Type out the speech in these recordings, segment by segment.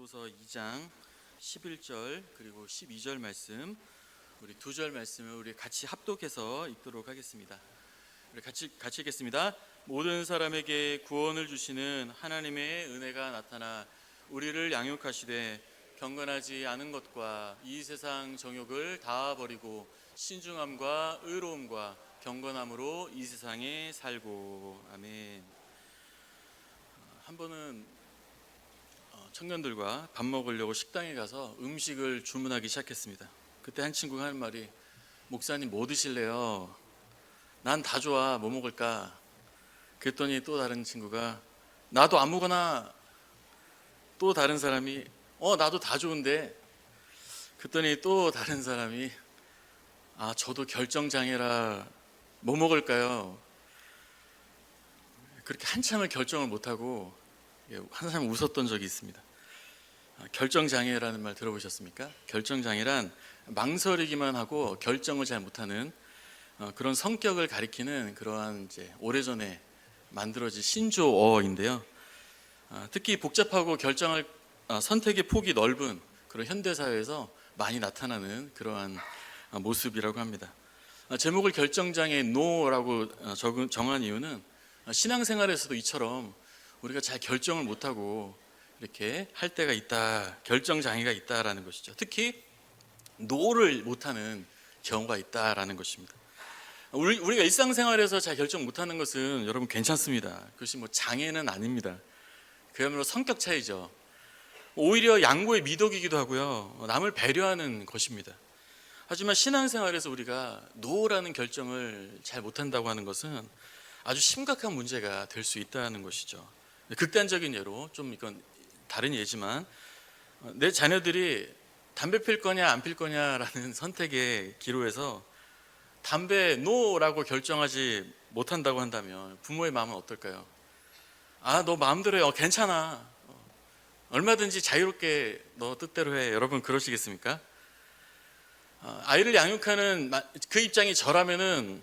고린도후서 2장 11절 그리고 12절 말씀, 우리 두 절 말씀을 우리 같이 합독해서 읽도록 하겠습니다. 우리 같이 읽겠습니다. 모든 사람에게 구원을 주시는 하나님의 은혜가 나타나 우리를 양육하시되 경건하지 않은 것과 이 세상 정욕을 다 버리고 신중함과 의로움과 경건함으로 이 세상에 살고. 아멘. 한 번은 청년들과 밥 먹으려고 식당에 가서 음식을 주문하기 시작했습니다. 그때 한 친구가 하는 말이, 목사님 뭐 드실래요? 난 다 좋아, 뭐 먹을까? 그랬더니 또 다른 친구가, 나도 아무거나. 또 다른 사람이, 나도 다 좋은데. 그랬더니 또 다른 사람이, 저도 결정장애라 뭐 먹을까요? 그렇게 한참을 결정을 못하고 한 사람 웃었던 적이 있습니다. 결정장애라는 말 들어보셨습니까? 결정장애란 망설이기만 하고 결정을 잘 못하는 그런 성격을 가리키는 그러한 오래전에 만들어진 신조어인데요. 특히 복잡하고 선택의 폭이 넓은 그런 현대사회에서 많이 나타나는 그러한 모습이라고 합니다. 제목을 결정장애 NO라고 정한 이유는 신앙생활에서도 이처럼 우리가 잘 결정을 못하고 이렇게 할 때가 있다, 결정장애가 있다라는 것이죠. 특히 노를 못하는 경우가 있다라는 것입니다. 우리가 일상생활에서 잘 결정 못하는 것은 여러분 괜찮습니다. 그것이 장애는 아닙니다. 그야말로 성격 차이죠. 오히려 양보의 미덕이기도 하고요, 남을 배려하는 것입니다. 하지만 신앙생활에서 우리가 노라는 결정을 잘 못한다고 하는 것은 아주 심각한 문제가 될 수 있다는 것이죠. 극단적인 예로, 좀 이건 다른 예지만, 내 자녀들이 담배 필 거냐 안 필 거냐라는 선택의 기로에서 담배 노라고 결정하지 못한다고 한다면 부모의 마음은 어떨까요? 너 마음대로 해, 괜찮아, 얼마든지 자유롭게 너 뜻대로 해. 여러분 그러시겠습니까? 아이를 양육하는 그 입장이 저라면은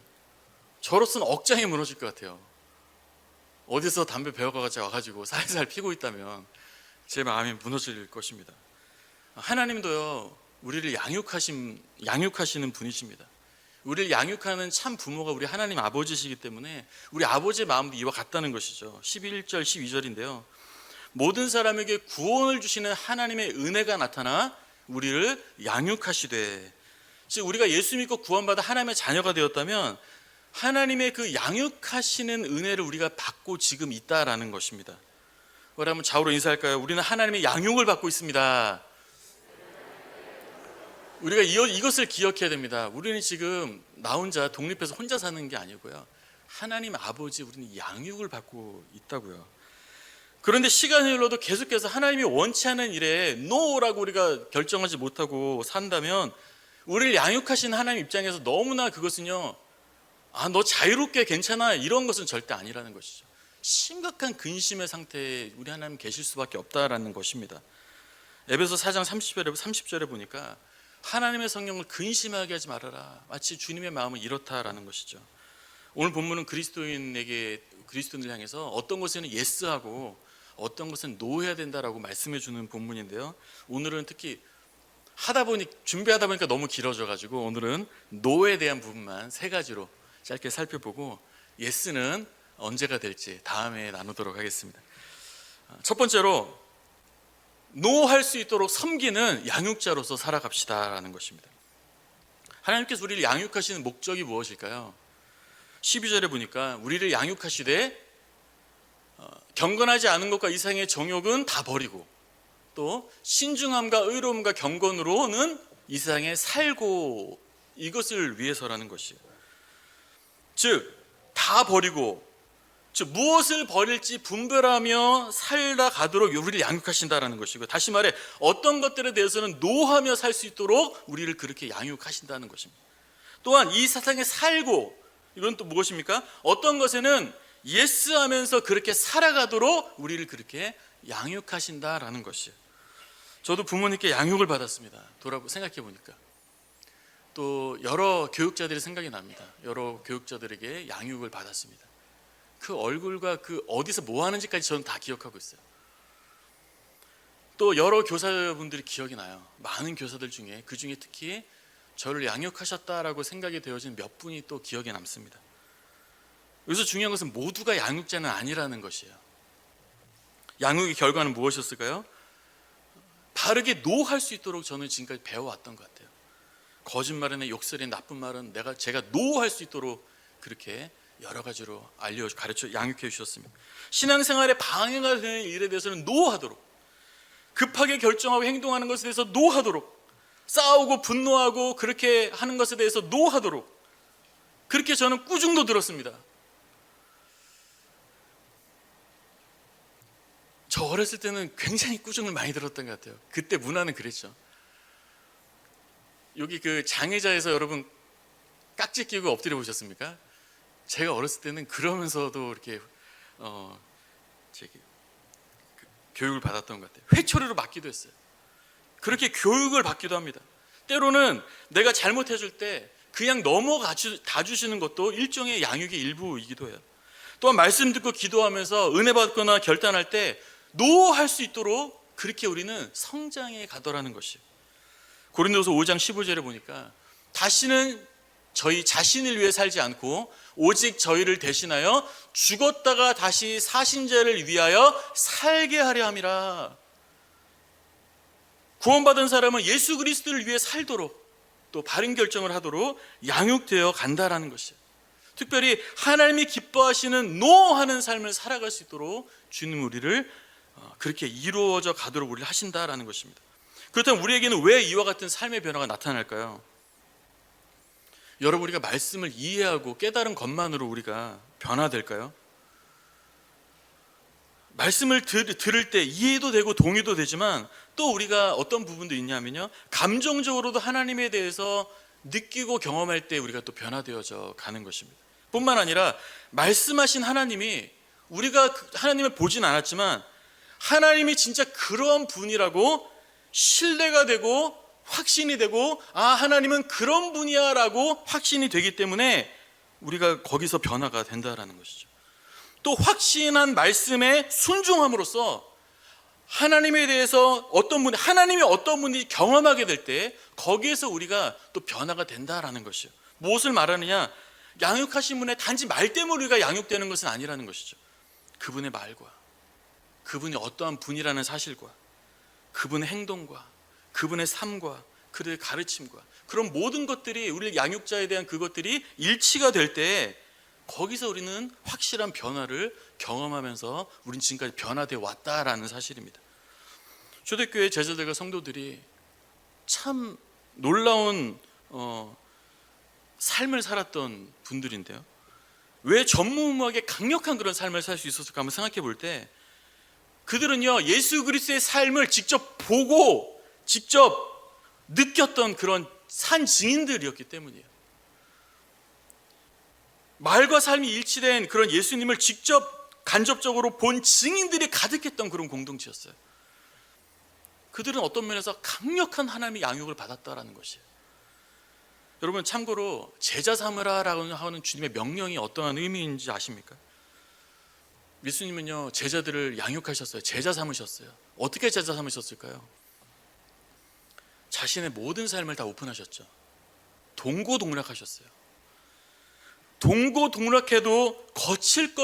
저로서는 억장이 무너질 것 같아요. 어디서 담배 배워가지고 살살 피고 있다면 제 마음이 무너질 것입니다. 하나님도요, 우리를 양육하시는 분이십니다. 우리를 양육하는 참 부모가 우리 하나님 아버지시기 때문에 우리 아버지의 마음도 이와 같다는 것이죠. 11절 12절인데요 모든 사람에게 구원을 주시는 하나님의 은혜가 나타나 우리를 양육하시되, 즉 우리가 예수 믿고 구원받아 하나님의 자녀가 되었다면 하나님의 그 양육하시는 은혜를 우리가 받고 지금 있다라는 것입니다. 그러면 좌우로 인사할까요? 우리는 하나님의 양육을 받고 있습니다. 우리가 이것을 기억해야 됩니다. 우리는 지금 나 혼자 독립해서 혼자 사는 게 아니고요, 하나님 아버지, 우리는 양육을 받고 있다고요. 그런데 시간이 흘러도 계속해서 하나님이 원치 않은 일에 NO라고 우리가 결정하지 못하고 산다면 우리를 양육하신 하나님 입장에서 너무나 그것은요, 너 자유롭게 괜찮아, 이런 것은 절대 아니라는 것이죠. 심각한 근심의 상태에 우리 하나님 계실 수밖에 없다라는 것입니다. 에베소 4장 30절에 보니까 하나님의 성령을 근심하게 하지 말아라, 마치 주님의 마음은 이렇다라는 것이죠. 오늘 본문은 그리스도인을 향해서 어떤 것에는 예스하고 어떤 것은 노해야 된다라고 말씀해 주는 본문인데요, 오늘은 특히 준비하다 보니까 너무 길어져가지고 오늘은 노에 대한 부분만 세 가지로 짧게 살펴보고 예스는 언제가 될지 다음에 나누도록 하겠습니다. 첫 번째로, 노할 수 있도록 섬기는 양육자로서 살아갑시다라는 것입니다. 하나님께서 우리를 양육하시는 목적이 무엇일까요? 12절에 보니까 우리를 양육하시되 경건하지 않은 것과 이상의 정욕은 다 버리고 또 신중함과 의로움과 경건으로는 이 세상에 살고, 이것을 위해서라는 것이에요. 즉 다 버리고, 무엇을 버릴지 분별하며 살아가도록 우리를 양육하신다라는 것이고, 다시 말해 어떤 것들에 대해서는 노하며 살 수 있도록 우리를 그렇게 양육하신다는 것입니다. 또한 이 세상에 살고, 이건 또 무엇입니까? 어떤 것에는 예스 하면서 그렇게 살아가도록 우리를 그렇게 양육하신다라는 것이에요. 저도 부모님께 양육을 받았습니다. 생각해 보니까 또 여러 교육자들이 생각이 납니다. 여러 교육자들에게 양육을 받았습니다. 그 얼굴과 그 어디서 뭐 하는지까지 저는 다 기억하고 있어요. 또 여러 교사분들이 기억이 나요. 많은 교사들 중에 그 중에 특히 저를 양육하셨다라고 생각이 되어진 몇 분이 또 기억에 남습니다. 여기서 중요한 것은 모두가 양육자는 아니라는 것이에요. 양육의 결과는 무엇이었을까요? 바르게 노할 수 있도록 저는 지금까지 배워왔던 것 같아요. 거짓말이나 욕설이 나쁜 말은 제가 노할 수 있도록 그렇게 여러 가지로 가르쳐 양육해 주셨습니다. 신앙생활에 방해가 되는 일에 대해서는 노하도록, 급하게 결정하고 행동하는 것에 대해서 노하도록, 싸우고 분노하고 그렇게 하는 것에 대해서 노하도록, 그렇게 저는 꾸중도 들었습니다. 저 어렸을 때는 굉장히 꾸중을 많이 들었던 것 같아요. 그때 문화는 그랬죠. 여기 그 장애자에서 여러분 깍지 끼고 엎드려 보셨습니까? 제가 어렸을 때는 그러면서도 이렇게 교육을 받았던 것 같아요. 회초리로 맞기도 했어요. 그렇게 교육을 받기도 합니다. 때로는 내가 잘못해줄 때 그냥 넘어가 주시는 것도 일종의 양육의 일부이기도 해요. 또한 말씀 듣고 기도하면서 은혜 받거나 결단할 때 노할 수 있도록 그렇게 우리는 성장해 가더라는 것이에요. 고린도서 5장 15절에 보니까 다시는 저희 자신을 위해 살지 않고 오직 저희를 대신하여 죽었다가 다시 사신 자를 위하여 살게 하려 함이라. 구원받은 사람은 예수 그리스도를 위해 살도록, 또 바른 결정을 하도록 양육되어 간다라는 것이에요. 특별히 하나님이 기뻐하시는 노하는 삶을 살아갈 수 있도록 주님 우리를 그렇게 이루어져 가도록 우리를 하신다라는 것입니다. 그렇다면 우리에게는 왜 이와 같은 삶의 변화가 나타날까요? 여러분, 우리가 말씀을 이해하고 깨달은 것만으로 우리가 변화될까요? 말씀을 들을 때 이해도 되고 동의도 되지만 또 우리가 어떤 부분도 있냐면요, 감정적으로도 하나님에 대해서 느끼고 경험할 때 우리가 또 변화되어져 가는 것입니다. 뿐만 아니라 말씀하신 하나님이, 우리가 하나님을 보진 않았지만 하나님이 진짜 그런 분이라고 신뢰가 되고 확신이 되고, 아, 하나님은 그런 분이야 라고 확신이 되기 때문에 우리가 거기서 변화가 된다라는 것이죠. 또 확신한 말씀에 순종함으로써 하나님에 대해서 하나님이 어떤 분인지 경험하게 될 때 거기에서 우리가 또 변화가 된다라는 것이에요. 무엇을 말하느냐? 양육하신 분의 단지 말 때문에 우리가 양육되는 것은 아니라는 것이죠. 그분의 말과, 그분이 어떠한 분이라는 사실과, 그분의 행동과, 그분의 삶과, 그들의 가르침과, 그런 모든 것들이, 우리 양육자에 대한 그것들이 일치가 될 때 거기서 우리는 확실한 변화를 경험하면서 우린 지금까지 변화되어 왔다라는 사실입니다. 초대교회 제자들과 성도들이 참 놀라운 삶을 살았던 분들인데요, 왜 전무후무하게 강력한 그런 삶을 살 수 있었을까 한번 생각해 볼 때, 그들은요 예수 그리스도의 삶을 직접 보고 직접 느꼈던 그런 산 증인들이었기 때문이에요. 말과 삶이 일치된 그런 예수님을 직접 간접적으로 본 증인들이 가득했던 그런 공동체였어요. 그들은 어떤 면에서 강력한 하나님의 양육을 받았다라는 것이에요. 여러분, 참고로 제자 삼으라라고 하는 주님의 명령이 어떠한 의미인지 아십니까? 예수님은요 제자들을 양육하셨어요. 제자 삼으셨어요. 어떻게 제자 삼으셨을까요? 자신의 모든 삶을 다 오픈하셨죠. 동고동락하셨어요. 동고동락해도 거치는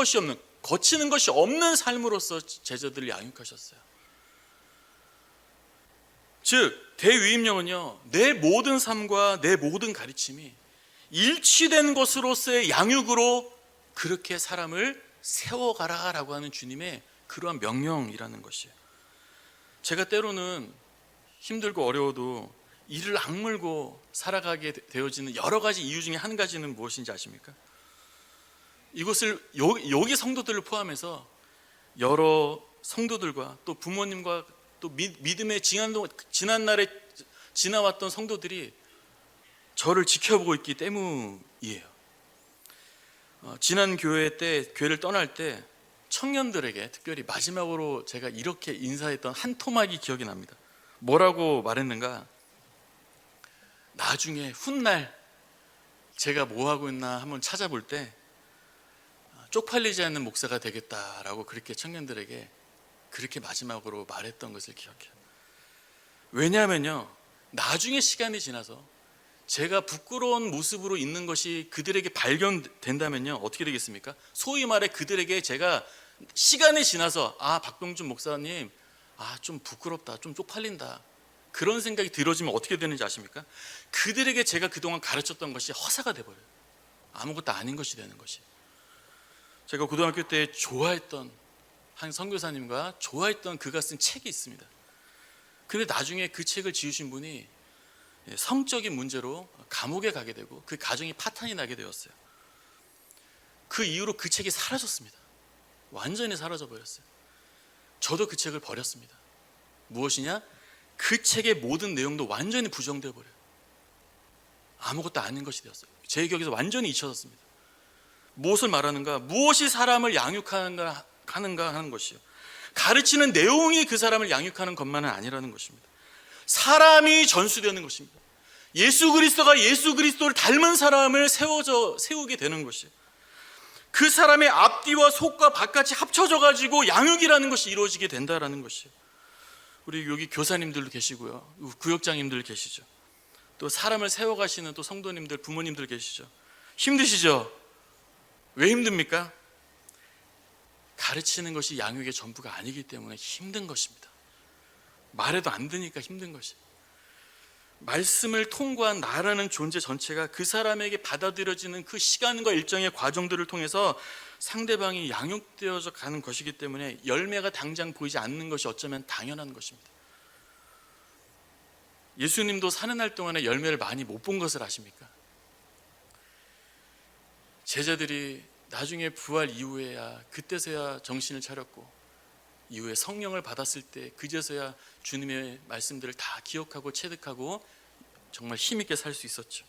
것이 없는 삶으로서 제자들을 양육하셨어요. 즉 대위임령은요, 내 모든 삶과 내 모든 가르침이 일치된 것으로서의 양육으로 그렇게 사람을 세워가라라고 하는 주님의 그러한 명령이라는 것이에요. 제가 때로는 힘들고 어려워도 이를 악물고 살아가게 되어지는 여러 가지 이유 중에 한 가지는 무엇인지 아십니까? 이것을 여기 성도들을 포함해서 여러 성도들과 또 부모님과 또 믿음의 지난 날에 지나왔던 성도들이 저를 지켜보고 있기 때문이에요. 지난 교회 때, 교회를 떠날 때 청년들에게 특별히 마지막으로 제가 이렇게 인사했던 한 토막이 기억이 납니다. 뭐라고 말했는가? 나중에 훗날 제가 뭐 하고 있나 한번 찾아볼 때 쪽팔리지 않는 목사가 되겠다라고 그렇게 청년들에게 그렇게 마지막으로 말했던 것을 기억해요. 왜냐하면요, 나중에 시간이 지나서 제가 부끄러운 모습으로 있는 것이 그들에게 발견된다면요, 어떻게 되겠습니까? 소위 말해 그들에게 제가 시간이 지나서 박병준 목사님 좀 부끄럽다, 좀 쪽팔린다, 그런 생각이 들어지면 어떻게 되는지 아십니까? 그들에게 제가 그동안 가르쳤던 것이 허사가 돼버려요. 아무것도 아닌 것이 되는 것이. 제가 고등학교 때 좋아했던 한 선교사님과 좋아했던 그가 쓴 책이 있습니다. 근데 나중에 그 책을 지으신 분이 성적인 문제로 감옥에 가게 되고 그 가정이 파탄이 나게 되었어요. 그 이후로 그 책이 사라졌습니다. 완전히 사라져 버렸어요. 저도 그 책을 버렸습니다. 무엇이냐? 그 책의 모든 내용도 완전히 부정되어 버려요. 아무것도 아닌 것이 되었어요. 제 기억에서 완전히 잊혀졌습니다. 무엇을 말하는가? 무엇이 사람을 양육하는가 하는 것이요, 가르치는 내용이 그 사람을 양육하는 것만은 아니라는 것입니다. 사람이 전수되는 것입니다. 예수 그리스도가 예수 그리스도를 닮은 사람을 세우게 되는 것이에요. 그 사람의 앞뒤와 속과 바깥이 합쳐져 가지고 양육이라는 것이 이루어지게 된다라는 것이에요. 우리 여기 교사님들도 계시고요, 구역장님들 계시죠. 또 사람을 세워가시는 또 성도님들, 부모님들 계시죠. 힘드시죠? 왜 힘듭니까? 가르치는 것이 양육의 전부가 아니기 때문에 힘든 것입니다. 말해도 안 되니까 힘든 것이에요. 말씀을 통과한 나라는 존재 전체가 그 사람에게 받아들여지는 그 시간과 일정의 과정들을 통해서 상대방이 양육되어져 가는 것이기 때문에 열매가 당장 보이지 않는 것이 어쩌면 당연한 것입니다. 예수님도 사는 날 동안에 열매를 많이 못 본 것을 아십니까? 제자들이 나중에 부활 이후에야, 그때서야 정신을 차렸고, 이후에 성령을 받았을 때 그제서야 주님의 말씀들을 다 기억하고 체득하고 정말 힘있게 살 수 있었죠.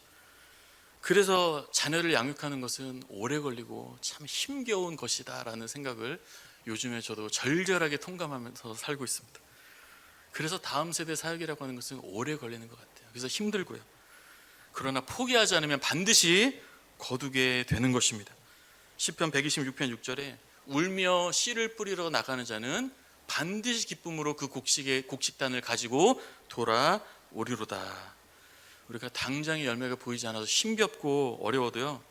그래서 자녀를 양육하는 것은 오래 걸리고 참 힘겨운 것이다 라는 생각을 요즘에 저도 절절하게 통감하면서 살고 있습니다. 그래서 다음 세대 사역이라고 하는 것은 오래 걸리는 것 같아요. 그래서 힘들고요. 그러나 포기하지 않으면 반드시 거두게 되는 것입니다. 시편 126편 6절에 울며 씨를 뿌리러 나가는 자는 반드시 기쁨으로 그 곡식단을 가지고 돌아오리로다. 우리가 당장의 열매가 보이지 않아서 힘겹고 어려워도요,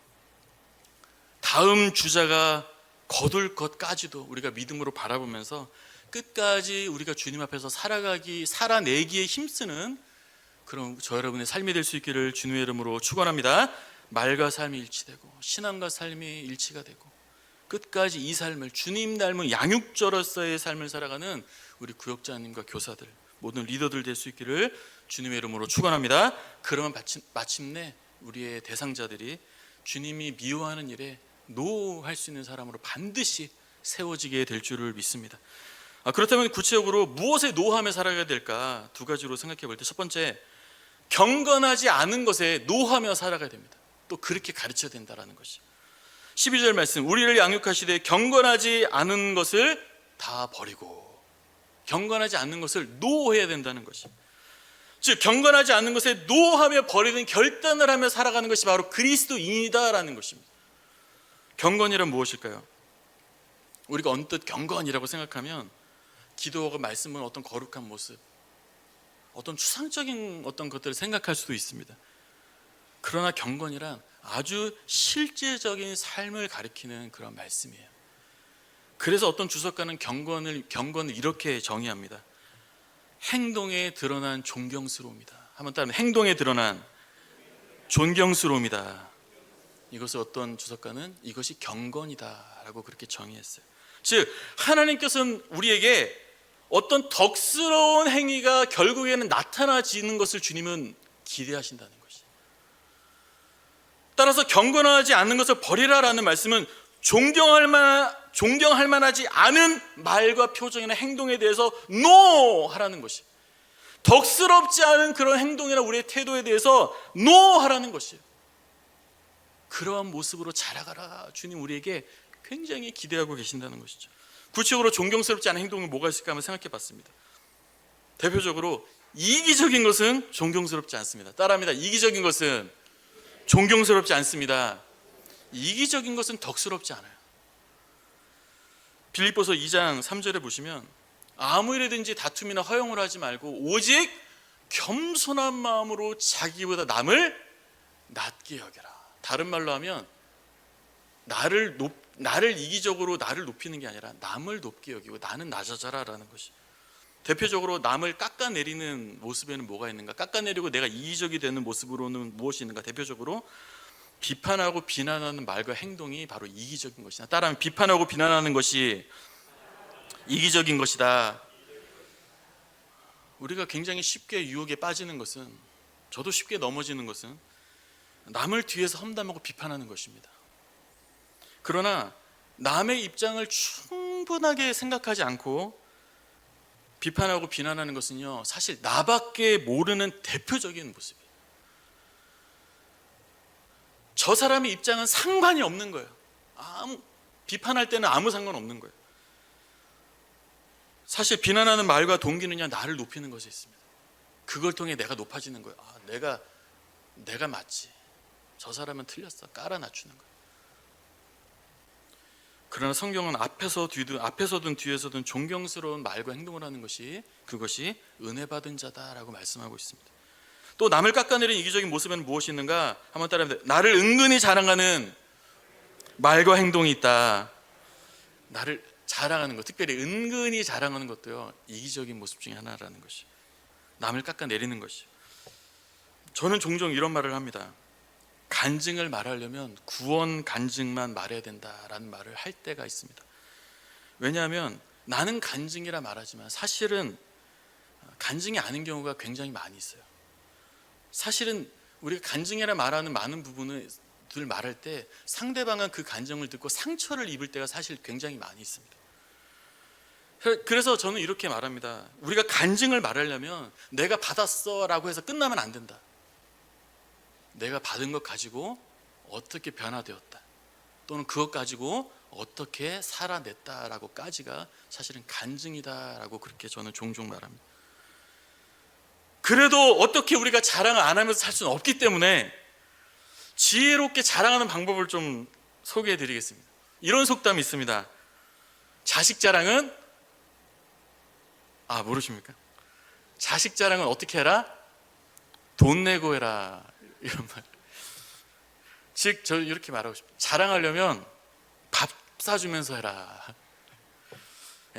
다음 주자가 거둘 것까지도 우리가 믿음으로 바라보면서 끝까지 우리가 주님 앞에서 살아내기에 힘쓰는 그런 저 여러분의 삶이 될 수 있기를 주님의 이름으로 축원합니다. 말과 삶이 일치되고 신앙과 삶이 일치가 되고 끝까지 이 삶을 주님 닮은 양육자로서의 삶을 살아가는 우리 구역자님과 교사들, 모든 리더들 될 수 있기를 주님의 이름으로 축원합니다. 그러면 마침내 우리의 대상자들이 주님이 미워하는 일에 노할 수 있는 사람으로 반드시 세워지게 될 줄을 믿습니다. 그렇다면 구체적으로 무엇에 노하며 살아가야 될까? 두 가지로 생각해 볼 때, 첫 번째, 경건하지 않은 것에 노하며 살아가야 됩니다. 또 그렇게 가르쳐야 된다는 것이 12절 말씀, 우리를 양육하시되 경건하지 않은 것을 다 버리고, 경건하지 않는 것을 노해야 된다는 것이, 즉 경건하지 않는 것에 노하며 버리는 결단을 하며 살아가는 것이 바로 그리스도인이다라는 것입니다. 경건이란 무엇일까요? 우리가 언뜻 경건이라고 생각하면 기도하고 말씀은 어떤 거룩한 모습, 어떤 추상적인 어떤 것들을 생각할 수도 있습니다. 그러나 경건이란 아주 실제적인 삶을 가리키는 그런 말씀이에요. 그래서 어떤 주석가는 경건을 이렇게 정의합니다. 행동에 드러난 존경스러움이다. 한번 따르면 행동에 드러난 존경스러움이다. 이것을 어떤 주석가는 이것이 경건이다라고 그렇게 정의했어요. 즉 하나님께서는 우리에게 어떤 덕스러운 행위가 결국에는 나타나지는 것을 주님은 기대하신다는 것이. 따라서 경건하지 않는 것을 버리라라는 말씀은 존경할 만하지 않은 말과 표정이나 행동에 대해서 NO 하라는 것이, 덕스럽지 않은 그런 행동이나 우리의 태도에 대해서 NO 하라는 것이에요. 그러한 모습으로 자라가라. 주님 우리에게 굉장히 기대하고 계신다는 것이죠. 구체적으로 존경스럽지 않은 행동이 뭐가 있을까 한번 생각해 봤습니다. 대표적으로 이기적인 것은 존경스럽지 않습니다. 따라합니다. 이기적인 것은 존경스럽지 않습니다. 이기적인 것은 덕스럽지 않아요. 빌립보서 2장 3절에 보시면 아무 일에든지 다툼이나 허용을 하지 말고 오직 겸손한 마음으로 자기보다 남을 낮게 여겨라. 다른 말로 하면 나를 이기적으로 나를 높이는 게 아니라 남을 높게 여기고 나는 낮아져라라는 것이. 대표적으로 남을 깎아내리는 모습에는 뭐가 있는가? 깎아내리고 내가 이기적이 되는 모습으로는 무엇이 있는가? 대표적으로 비판하고 비난하는 말과 행동이 바로 이기적인 것이다. 따라하면 비판하고 비난하는 것이 이기적인 것이다. 우리가 굉장히 쉽게 유혹에 빠지는 것은, 저도 쉽게 넘어지는 것은 남을 뒤에서 험담하고 비판하는 것입니다. 그러나 남의 입장을 충분하게 생각하지 않고 비판하고 비난하는 것은요, 사실 나밖에 모르는 대표적인 모습이에요. 저 사람의 입장은 상관이 없는 거예요. 비판할 때는 아무 상관없는 거예요. 사실 비난하는 말과 동기는요, 나를 높이는 것이 있습니다. 그걸 통해 내가 높아지는 거예요. 내가 맞지. 저 사람은 틀렸어. 깔아 낮추는 거예요. 그러나 성경은 앞에서든 뒤에서든 존경스러운 말과 행동을 하는 것이, 그것이 은혜 받은 자다라고 말씀하고 있습니다. 또 남을 깎아내리는 이기적인 모습에는 무엇이 있는가? 한번 따라해보세요. 나를 은근히 자랑하는 말과 행동이 있다. 나를 자랑하는 것, 특별히 은근히 자랑하는 것도요, 이기적인 모습 중에 하나라는 것이. 남을 깎아내리는 것이. 저는 종종 이런 말을 합니다. 간증을 말하려면 구원 간증만 말해야 된다라는 말을 할 때가 있습니다. 왜냐하면 나는 간증이라 말하지만 사실은 간증이 아닌 경우가 굉장히 많이 있어요. 사실은 우리가 간증이라 말하는 많은 부분을 말할 때 상대방은 그 간증을 듣고 상처를 입을 때가 사실 굉장히 많이 있습니다. 그래서 저는 이렇게 말합니다. 우리가 간증을 말하려면 내가 받았어 라고 해서 끝나면 안 된다. 내가 받은 것 가지고 어떻게 변화되었다, 또는 그것 가지고 어떻게 살아냈다라고까지가 사실은 간증이다라고 그렇게 저는 종종 말합니다. 그래도 어떻게 우리가 자랑을 안 하면서 살 수는 없기 때문에 지혜롭게 자랑하는 방법을 좀 소개해 드리겠습니다. 이런 속담이 있습니다. 자식 자랑은 모르십니까? 자식 자랑은 어떻게 해라? 돈 내고 해라. 이런 말. 즉, 저 이렇게 말하고 싶어요. 자랑하려면 밥 사주면서 해라.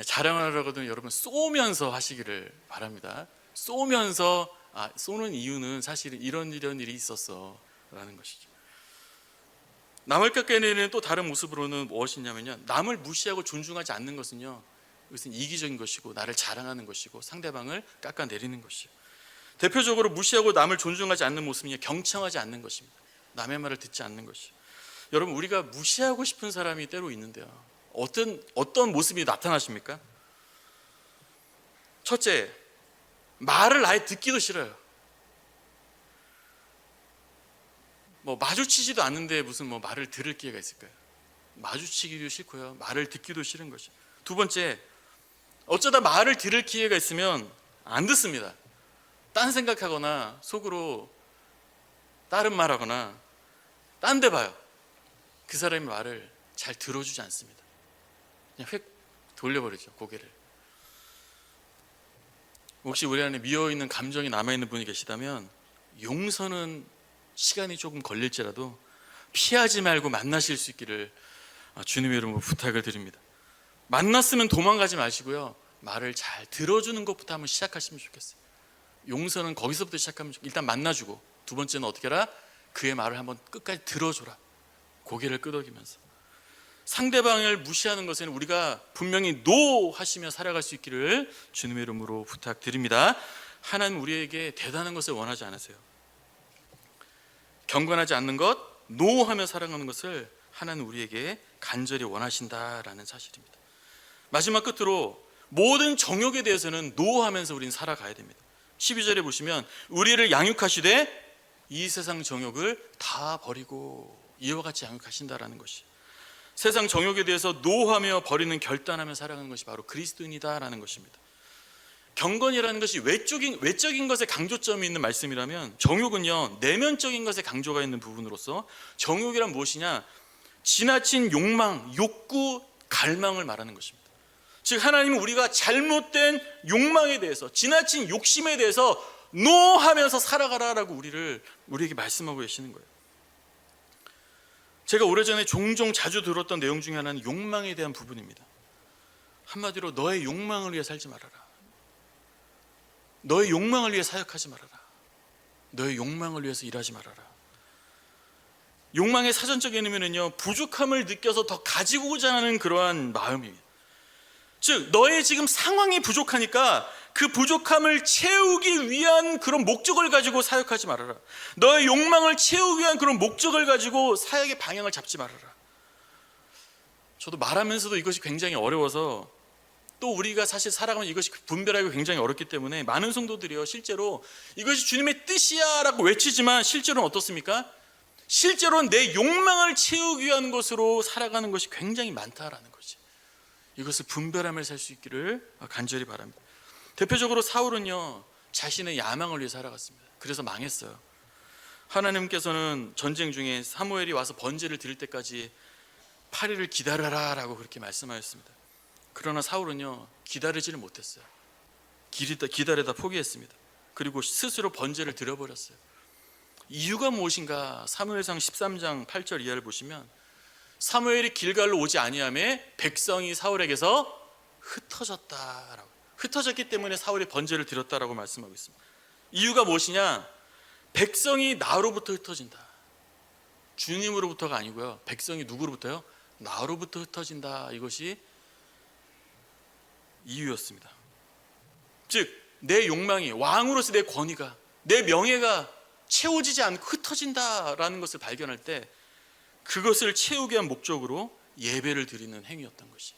자랑하려거든 여러분 쏘면서 하시기를 바랍니다. 쏘면서, 쏘는 이유는 사실은 이런 일이 있었어 라는 것이죠. 남을 깎아내리는 또 다른 모습으로는 무엇이냐면요, 남을 무시하고 존중하지 않는 것은요, 이것은 이기적인 것이고 나를 자랑하는 것이고 상대방을 깎아내리는 것이에요. 대표적으로 무시하고 남을 존중하지 않는 모습이 경청하지 않는 것입니다. 남의 말을 듣지 않는 것이에요. 여러분, 우리가 무시하고 싶은 사람이 때로 있는데요, 어떤 모습이 나타나십니까? 첫째, 말을 아예 듣기도 싫어요. 마주치지도 않는데 무슨 말을 들을 기회가 있을까요? 마주치기도 싫고요, 말을 듣기도 싫은 것이. 두 번째, 어쩌다 말을 들을 기회가 있으면 안 듣습니다. 딴 생각하거나 속으로 다른 말하거나 딴 데 봐요. 그 사람의 말을 잘 들어주지 않습니다. 그냥 휙 돌려버리죠, 고개를. 혹시 우리 안에 미어있는 감정이 남아있는 분이 계시다면 용서는 시간이 조금 걸릴지라도 피하지 말고 만나실 수 있기를 주님의 이름으로 부탁을 드립니다. 만났으면 도망가지 마시고요, 말을 잘 들어주는 것부터 한번 시작하시면 좋겠어요. 용서는 거기서부터 시작하면 좋겠어요. 일단 만나주고, 두 번째는 어떻게 해라? 그의 말을 한번 끝까지 들어줘라. 고개를 끄덕이면서. 상대방을 무시하는 것에는 우리가 분명히 노 하시며 살아갈 수 있기를 주님의 이름으로 부탁드립니다. 하나님 우리에게 대단한 것을 원하지 않으세요. 경건하지 않는 것, 노 하며 살아가는 것을 하나님 우리에게 간절히 원하신다라는 사실입니다. 마지막 끝으로 모든 정욕에 대해서는 노 하면서 우리는 살아가야 됩니다. 12절에 보시면 우리를 양육하시되 이 세상 정욕을 다 버리고 이와 같이 양육하신다라는 것이, 세상 정욕에 대해서 노하며 버리는 결단하며 살아가는 것이 바로 그리스도인이다라는 것입니다. 경건이라는 것이 외적인 것에 강조점이 있는 말씀이라면, 정욕은요 내면적인 것에 강조가 있는 부분으로서, 정욕이란 무엇이냐? 지나친 욕망, 욕구, 갈망을 말하는 것입니다. 즉 하나님은 우리가 잘못된 욕망에 대해서, 지나친 욕심에 대해서 노하면서 살아가라라고 우리에게 말씀하고 계시는 거예요. 제가 오래전에 종종 자주 들었던 내용 중에 하나는 욕망에 대한 부분입니다. 한마디로 너의 욕망을 위해 살지 말아라. 너의 욕망을 위해 사역하지 말아라. 너의 욕망을 위해서 일하지 말아라. 욕망의 사전적인 의미는요, 부족함을 느껴서 더 가지고자 하는 그러한 마음입니다. 즉 너의 지금 상황이 부족하니까 그 부족함을 채우기 위한 그런 목적을 가지고 사역하지 말아라. 너의 욕망을 채우기 위한 그런 목적을 가지고 사역의 방향을 잡지 말아라. 저도 말하면서도 이것이 굉장히 어려워서, 또 우리가 사실 살아가면 이것이 분별하기가 굉장히 어렵기 때문에 많은 성도들이요, 실제로 이것이 주님의 뜻이야 라고 외치지만 실제로는 어떻습니까? 실제로는 내 욕망을 채우기 위한 것으로 살아가는 것이 굉장히 많다라는 거지. 이것을 분별하며 살 수 있기를 간절히 바랍니다. 대표적으로 사울은요, 자신의 야망을 위해 살아갔습니다. 그래서 망했어요. 하나님께서는 전쟁 중에 사무엘이 와서 번제를 드릴 때까지 8일을 기다려라 라고 그렇게 말씀하셨습니다. 그러나 사울은요, 기다리지를 못했어요. 기다리다 포기했습니다. 그리고 스스로 번제를 드려버렸어요. 이유가 무엇인가? 사무엘상 13장 8절 이하를 보시면, 사무엘이 길갈로 오지 아니하매 백성이 사울에게서 흩어졌다라고, 흩어졌기 때문에 사울이 번제를 드렸다라고 말씀하고 있습니다. 이유가 무엇이냐? 백성이 나로부터 흩어진다. 주님으로부터가 아니고요, 백성이 누구로부터요? 나로부터 흩어진다. 이것이 이유였습니다. 즉 내 욕망이, 왕으로서 내 권위가, 내 명예가 채워지지 않고 흩어진다라는 것을 발견할 때 그것을 채우기 위한 목적으로 예배를 드리는 행위였던 것이.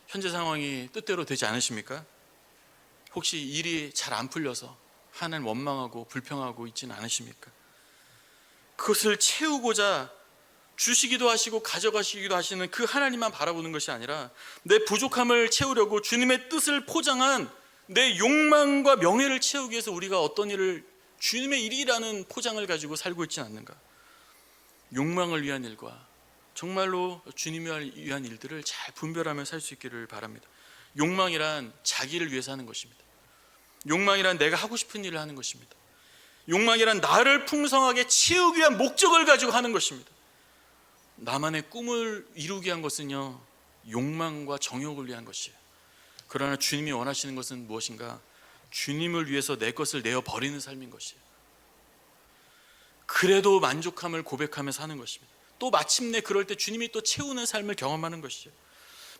현재 상황이 뜻대로 되지 않으십니까? 혹시 일이 잘 안 풀려서 하나님 원망하고 불평하고 있지는 않으십니까? 그것을 채우고자 주시기도 하시고 가져가시기도 하시는 그 하나님만 바라보는 것이 아니라, 내 부족함을 채우려고 주님의 뜻을 포장한 내 욕망과 명예를 채우기 위해서 우리가 어떤 일을, 주님의 일이라는 포장을 가지고 살고 있지 않는가? 욕망을 위한 일과 정말로 주님을 위한 일들을 잘 분별하며 살 수 있기를 바랍니다. 욕망이란 자기를 위해서 하는 것입니다. 욕망이란 내가 하고 싶은 일을 하는 것입니다. 욕망이란 나를 풍성하게 채우기 위한 목적을 가지고 하는 것입니다. 나만의 꿈을 이루기 위한 것은요, 욕망과 정욕을 위한 것이에요. 그러나 주님이 원하시는 것은 무엇인가? 주님을 위해서 내 것을 내어 버리는 삶인 것이에요. 그래도 만족함을 고백하며 사는 것입니다. 또 마침내 그럴 때 주님이 또 채우는 삶을 경험하는 것이죠.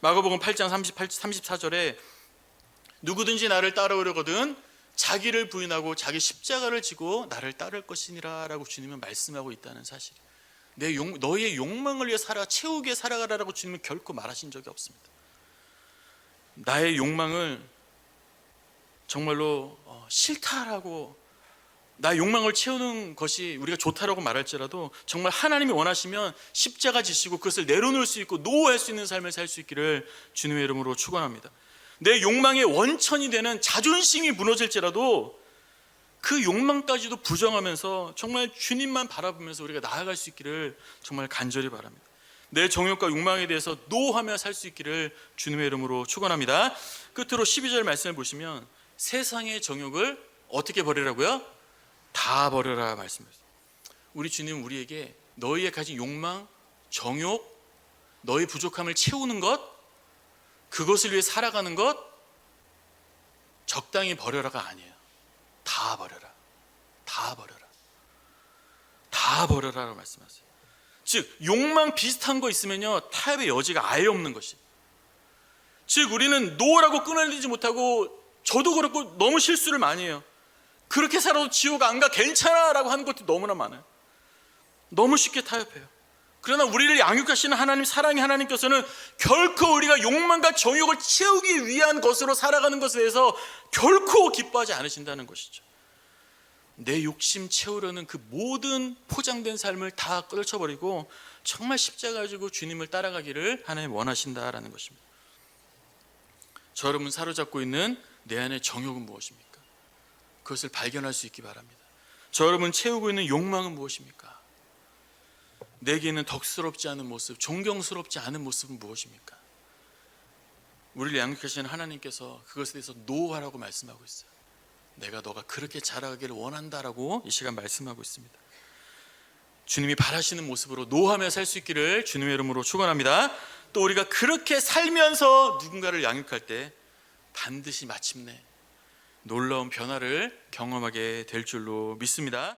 마가복음 8장 34절에 누구든지 나를 따라오려거든 자기를 부인하고 자기 십자가를 지고 나를 따를 것이니라 라고 주님은 말씀하고 있다는 사실. 너의 욕망을 위해 채우게 위해 살아가라라고 주님은 결코 말하신 적이 없습니다. 나의 욕망을 정말로 싫다라고, 나의 욕망을 채우는 것이 우리가 좋다라고 말할지라도 정말 하나님이 원하시면 십자가 지시고 그것을 내려놓을 수 있고 노할 수 있는 삶을 살 수 있기를 주님의 이름으로 축원합니다. 내 욕망의 원천이 되는 자존심이 무너질지라도 그 욕망까지도 부정하면서 정말 주님만 바라보면서 우리가 나아갈 수 있기를 정말 간절히 바랍니다. 내 정욕과 욕망에 대해서 노하며 살 수 있기를 주님의 이름으로 축원합니다. 끝으로 12절 말씀을 보시면 세상의 정욕을 어떻게 버리라고요? 다 버려라 말씀하셨어요. 우리 주님은 우리에게 너희의 가진 욕망, 정욕, 너희 부족함을 채우는 것, 그것을 위해 살아가는 것 적당히 버려라가 아니에요. 다 버려라. 다 버려라. 다 버려라라고 말씀하세요. 즉 욕망 비슷한 거 있으면요, 타협의 여지가 아예 없는 것이. 즉 우리는 노라고 끊어내지 못하고, 저도 그렇고 너무 실수를 많이 해요. 그렇게 살아도 지옥 안 가, 괜찮아 라고 하는 것도 너무나 많아요. 너무 쉽게 타협해요. 그러나 우리를 양육하시는 하나님, 사랑의 하나님께서는 결코 우리가 욕망과 정욕을 채우기 위한 것으로 살아가는 것에 대해서 결코 기뻐하지 않으신다는 것이죠. 내 욕심 채우려는 그 모든 포장된 삶을 다 끌어버리고 정말 십자가 가지고 주님을 따라가기를 하나님 원하신다라는 것입니다. 저 여러분 사로잡고 있는 내 안의 정욕은 무엇입니까? 그것을 발견할 수 있기 바랍니다. 저 여러분 채우고 있는 욕망은 무엇입니까? 내게는 덕스럽지 않은 모습, 존경스럽지 않은 모습은 무엇입니까? 우리를 양육하시는 하나님께서 그것에 대해서 노하라고 말씀하고 있어요. 내가 너가 그렇게 자라기를 원한다라고 이 시간 말씀하고 있습니다. 주님이 바라시는 모습으로 노하며 살 수 있기를 주님의 이름으로 축원합니다. 또 우리가 그렇게 살면서 누군가를 양육할 때 반드시 마침내 놀라운 변화를 경험하게 될 줄로 믿습니다.